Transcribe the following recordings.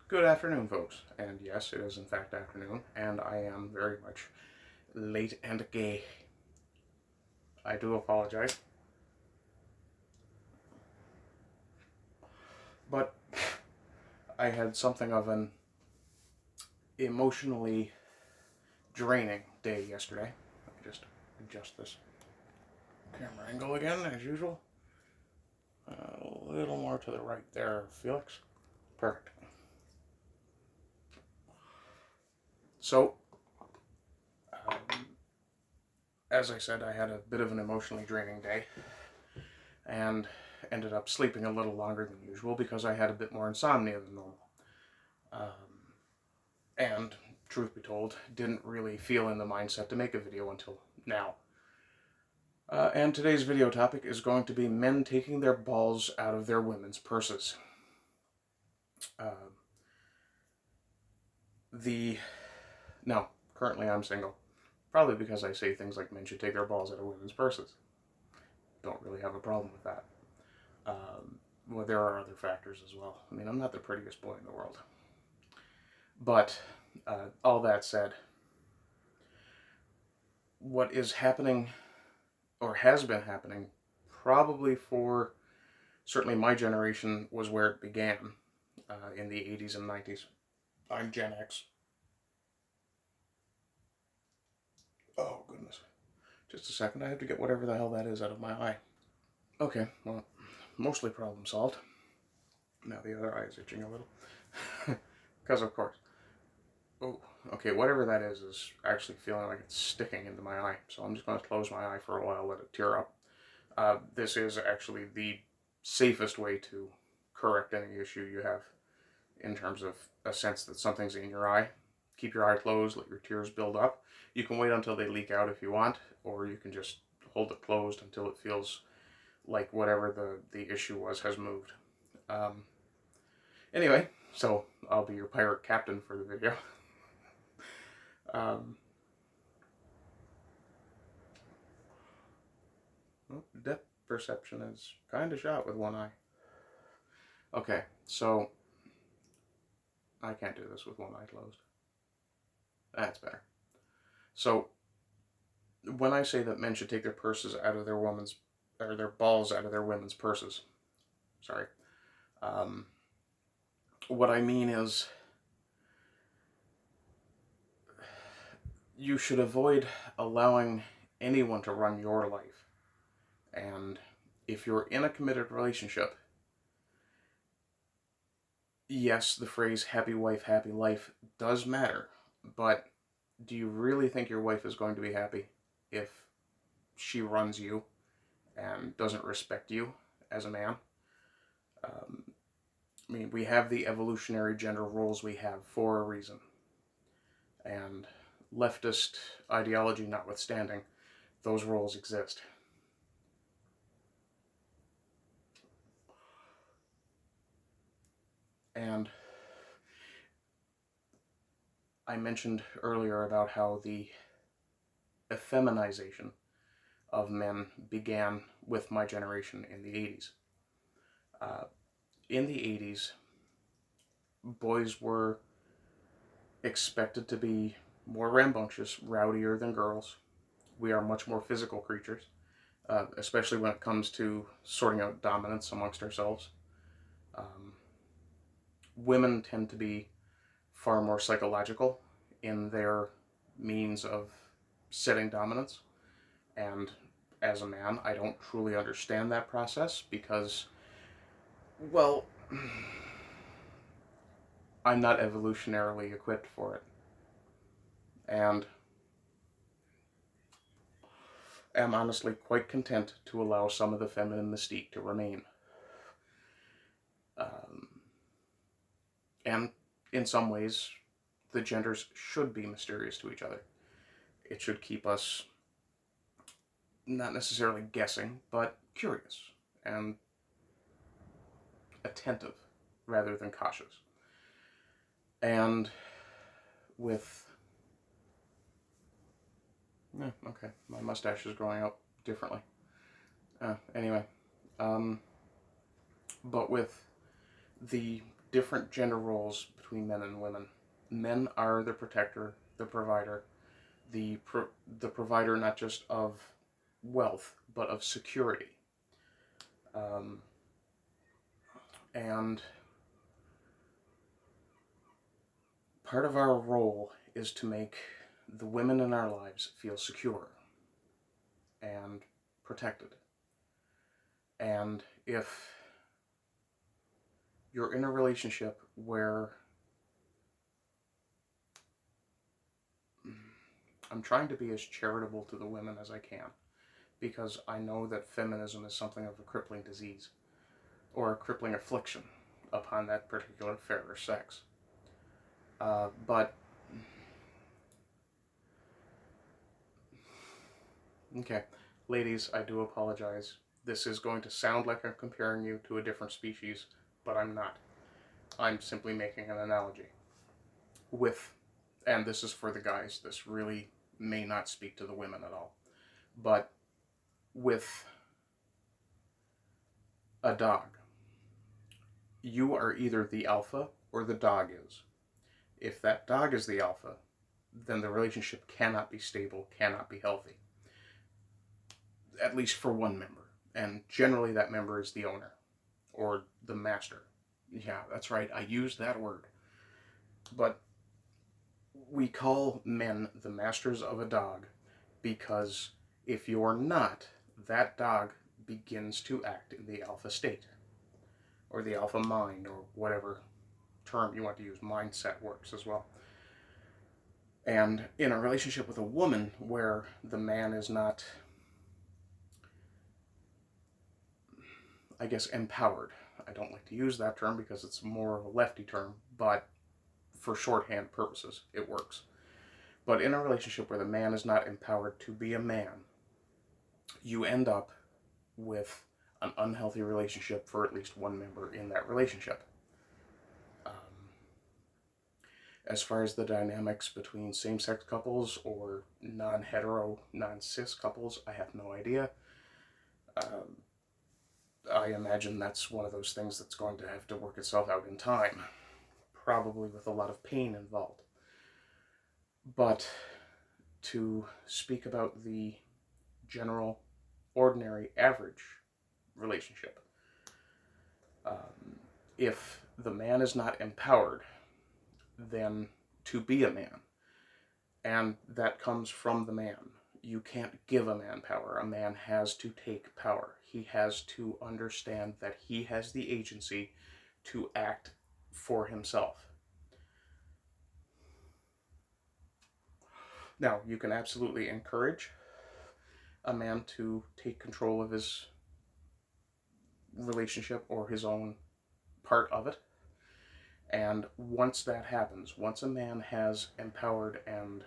Good afternoon, folks. And yes, it is in fact afternoon, and I am very much late and gay. I do apologize. But I had something of an emotionally draining day yesterday. Let me just adjust this camera angle again, as usual. A little more to the right there, Felix. Perfect. So, as I said, I had a bit of an emotionally draining day and ended up sleeping a little longer than usual because I had a bit more insomnia than normal. And, truth be told, didn't really feel in the mindset to make a video until now. And today's video topic is going to be men taking their balls out of their women's purses. No, currently I'm single. Probably because I say things like men should take their balls out of women's purses. Don't really have a problem with that. Well, there are other factors as well. I mean, I'm not the prettiest boy in the world. But, all that said, what is happening, or has been happening, probably for certainly my generation, was where it began in the 80s and 90s. I'm Gen X. Oh, goodness. Just a second, I have to get whatever the hell that is out of my eye. Okay, well, mostly problem solved. Now the other eye is itching a little. Because of course. Oh, okay, whatever that is actually feeling like it's sticking into my eye. So I'm just going to close my eye for a while, let it tear up. This is actually the safest way to correct any issue you have in terms of a sense that something's in your eye. Keep your eye closed, let your tears build up. You can wait until they leak out if you want, or you can just hold it closed until it feels like whatever the issue was has moved. Anyway, so I'll be your pirate captain for the video. Depth perception is kind of shot with one eye. Okay, so I can't do this with one eye closed. That's better. So when I say that men should take their purses out of their women's, or their balls out of their women's purses, sorry, what I mean is you should avoid allowing anyone to run your life. And if you're in a committed relationship, yes, the phrase happy wife, happy life does matter, but do you really think your wife is going to be happy if she runs you and doesn't respect you as a man? I mean, we have the evolutionary gender roles we have for a reason. And leftist ideology notwithstanding, those roles exist. And I mentioned earlier about how the effeminization of men began with my generation in the 80s. In the 80s, boys were expected to be more rambunctious, rowdier than girls. We are much more physical creatures, especially when it comes to sorting out dominance amongst ourselves. Women tend to be far more psychological in their means of setting dominance. And as a man, I don't truly understand that process because, well, I'm not evolutionarily equipped for it. And am honestly quite content to allow some of the feminine mystique to remain. And in some ways, the genders should be mysterious to each other. It should keep us not necessarily guessing, but curious and attentive rather than cautious. And with... okay, my mustache is growing out differently. Anyway, but with the different gender roles between men and women. Men are the protector, the provider, the provider not just of wealth, but of security. And part of our role is to make the women in our lives feel secure and protected. And if you're in a relationship where I'm trying to be as charitable to the women as I can, because I know that feminism is something of a crippling disease or a crippling affliction upon that particular fairer sex. But okay, ladies, I do apologize. This is going to sound like I'm comparing you to a different species, but I'm not. I'm simply making an analogy with, and this is for the guys, this really may not speak to the women at all, but with a dog, you are either the alpha or the dog is. If that dog is the alpha, then the relationship cannot be stable, cannot be healthy. At least for one member. And generally that member is the owner or the master. Yeah, that's right, I used that word. But we call men the masters of a dog because if you're not, that dog begins to act in the alpha state or the alpha mind or whatever term you want to use. Mindset works as well. And in a relationship with a woman where the man is not, I guess, empowered. I don't like to use that term because it's more of a lefty term, but for shorthand purposes, it works. But in a relationship where the man is not empowered to be a man, you end up with an unhealthy relationship for at least one member in that relationship. As far as the dynamics between same-sex couples or non-hetero, non-cis couples, I have no idea. I imagine that's one of those things that's going to have to work itself out in time, probably with a lot of pain involved. But to speak about the general, ordinary, average relationship, if the man is not empowered, then to be a man, and that comes from the man. You can't give a man power. A man has to take power. He has to understand that he has the agency to act for himself. Now, you can absolutely encourage a man to take control of his relationship or his own part of it. And once that happens, once a man has empowered and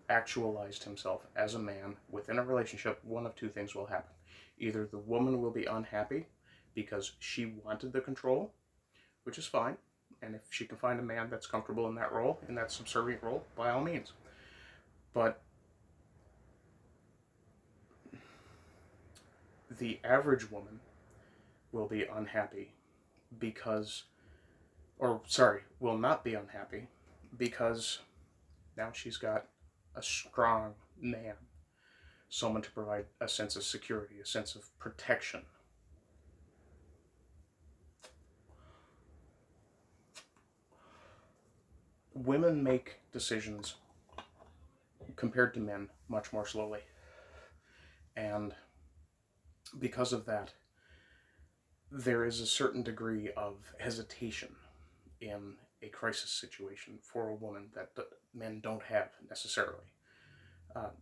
actualized himself as a man within a relationship, one of two things will happen. Either the woman will be unhappy because she wanted the control, which is fine, and if she can find a man that's comfortable in that role, in that subservient role, by all means. But the average woman will be unhappy because, will not be unhappy because now she's got a strong man, someone to provide a sense of security, a sense of protection. Women make decisions compared to men much more slowly. And because of that, there is a certain degree of hesitation in a crisis situation for a woman that men don't have necessarily.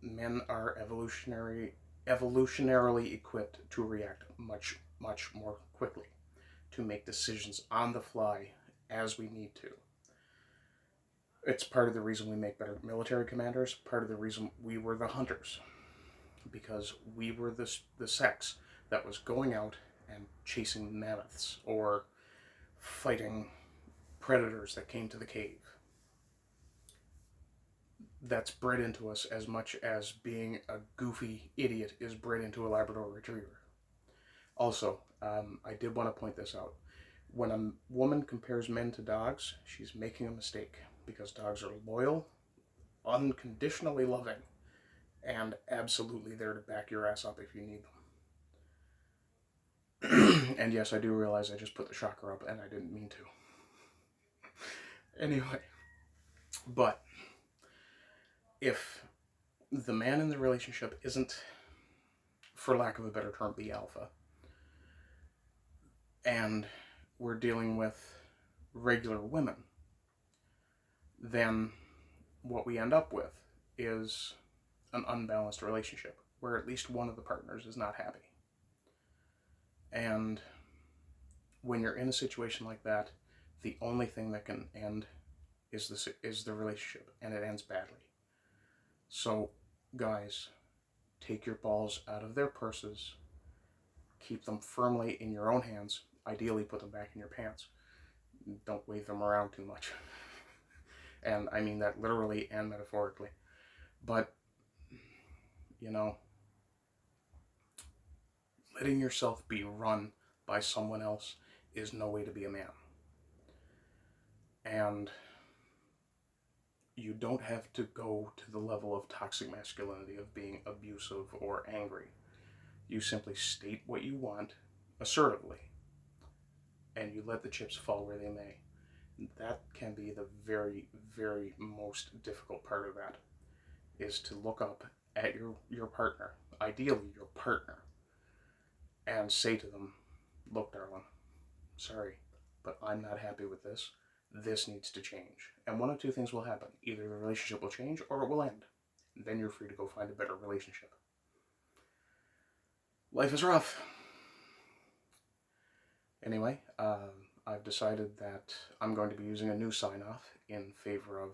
Men are evolutionarily equipped to react much, much more quickly, to make decisions on the fly as we need to. It's part of the reason we make better military commanders, part of the reason we were the hunters, because we were the sex that was going out and chasing mammoths or fighting predators that came to the cave. That's bred into us as much as being a goofy idiot is bred into a Labrador Retriever. Also, I did want to point this out. When a woman compares men to dogs, she's making a mistake, because dogs are loyal, unconditionally loving, and absolutely there to back your ass up if you need them. And yes, I do realize I just put the shocker up and I didn't mean to. Anyway, but if the man in the relationship isn't, for lack of a better term, the alpha, and we're dealing with regular women, then what we end up with is an unbalanced relationship where at least one of the partners is not happy. And when you're in a situation like that, the only thing that can end is the relationship, and it ends badly. So, guys, take your balls out of their purses, keep them firmly in your own hands, ideally put them back in your pants. Don't wave them around too much. And I mean that literally and metaphorically. But, you know, letting yourself be run by someone else is no way to be a man. And you don't have to go to the level of toxic masculinity of being abusive or angry. You simply state what you want assertively, and you let the chips fall where they may. That can be the very, very most difficult part of that, is to look up at your partner, ideally your partner, and say to them, look, darling, sorry, but I'm not happy with this. This needs to change. And one of two things will happen. Either the relationship will change or it will end. Then you're free to go find a better relationship. Life is rough. Anyway, I've decided that I'm going to be using a new sign-off in favor of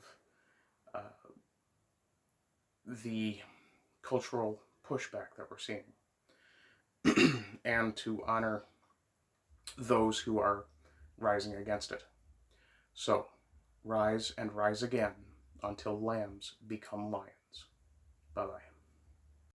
the cultural pushback that we're seeing, and to honor those who are rising against it. So, rise and rise again until lambs become lions. Bye-bye.